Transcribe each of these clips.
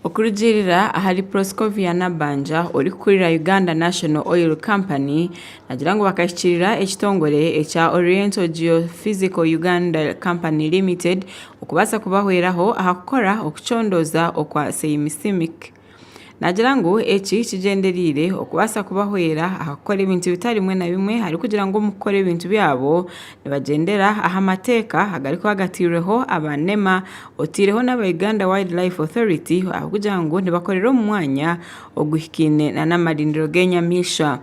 Okurugirira ahari Proscovia Nabanja uri kurira Uganda National Oil Company nagira ngo bakashyikirira ekitongole echa Oriental Geophysical Uganda Company Limited okubasa kubahweraho ahakora okuchondoza okwa seismic. Nagira ngo eki kigenderire okubasa kubahwera ahakora ibintu bitari mwe na bimwe hari kugira ngo mukore ibintu byabo nibagendera aha Amateeka Agarikurinda abanema otireho n'aba Uganda Wildlife Authority kugira ngo nibakorera mu mwanya oguhikine na namarindiro genyamisha.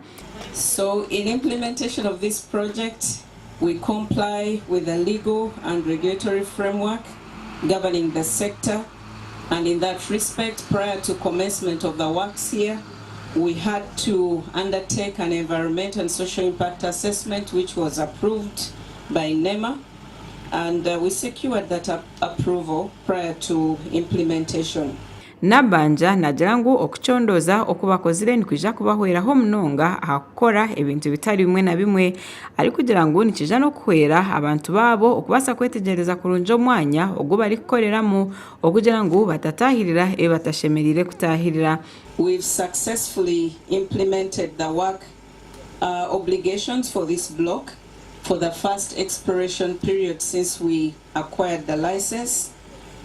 So in implementation of this project we comply with the legal and regulatory framework governing the sector. And in that respect, prior to commencement of the works here, we had to undertake an environmental and social impact assessment, which was approved by NEMA, and we secured that approval prior to implementation. Nabanja nagira ngo okuchondoza okubakozire nikija kubahweraho munonga akora ebintu bitari bimwe na bimwe ari kugira ngo nikija no kwera abantu babo okubasa kwetegereza kurunjo mwanya ogo bari kukoreramo okugira ngo batatahirira batashemerire kutahirira. We've successfully implemented the work obligations for this block for the first exploration period since we acquired the license.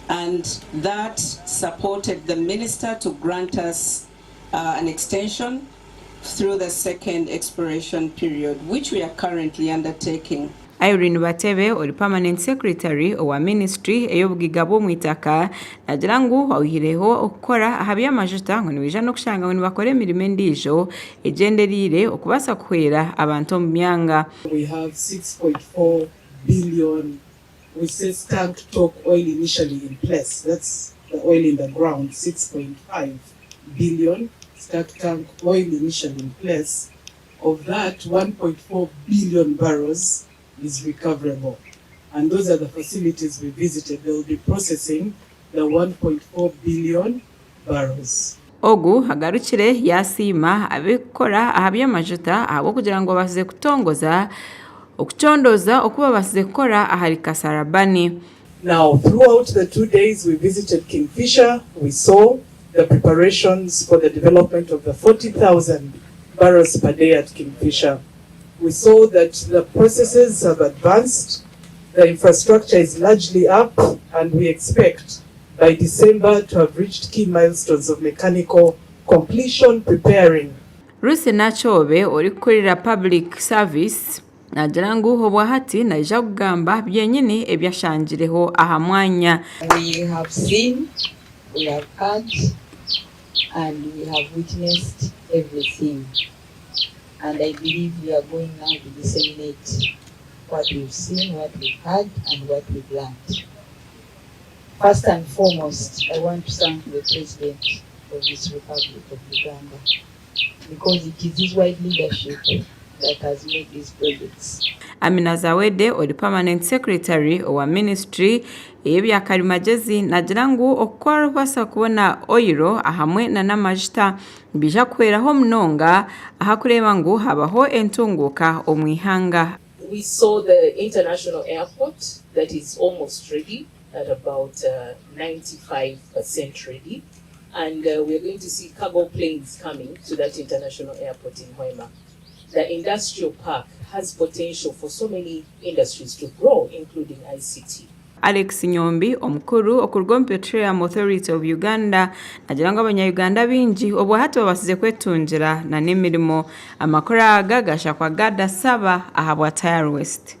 And that supported the minister to grant us an extension through the second exploration period, which we are currently undertaking. Irene Batebe ori permanent secretary owa ministry ey'obugigabo mwitaka nagira ngo ohireho okukora ahabya amajuta ngo nibija no kushanga ngo bakore emirimo endijo egenderire okubasa kuhwera abantu mu myanga. We have 6.4 billion. We say stacked top oil initially in place. That's the oil in the ground, 6.5 billion stacked tank oil initially in place. Of that, 1.4 billion barrels is recoverable. And those are the facilities we visited. They will be processing the 1.4 billion barrels. Ogu Agarikire yasima abikora ahabya majuta abo kugira ngo baze kutongoza okuchondoza okuba basize kukora ahari Kasarabani. Now, throughout the 2 days we visited Kingfisher, we saw the preparations for the development of the 40,000 barrels per day at Kingfisher. We saw that the processes have advanced, the infrastructure is largely up, and we expect by December to have reached key milestones of mechanical completion preparing. Rusi Nachobe ori kurira public service nagira ngo obwahati naija kugamba byenyine ebyashangireho aha mwanya. We have seen, we have heard, and we have witnessed everything. And I believe we are going now to disseminate what we've seen, what we've heard, and what we've learned. First and foremost, I want to thank the President of this Republic of Uganda, because it is his wide leadership that has made these projects. Amina Zawede ori permanent secretary owa ministry ebyakarimagezi nagira ngo okora basa kubona oiro ahamwe na namajuta bija kweraho munonga ahakureba ngo habaho entunguka omwihanga. We saw the international airport that is almost ready at about 95% ready, and we are going to see cargo planes coming to that international airport in Hoima. The industrial park has potential for so many industries to grow, including ICT. Alex Nyombi omukuru okurwa Petroleum Authority of Uganda nagira ngo abanya-Uganda bingi obwo hati babasize kwetungira na n'emirimo amakora agagasha kwa gada saba ahabwa Tire West.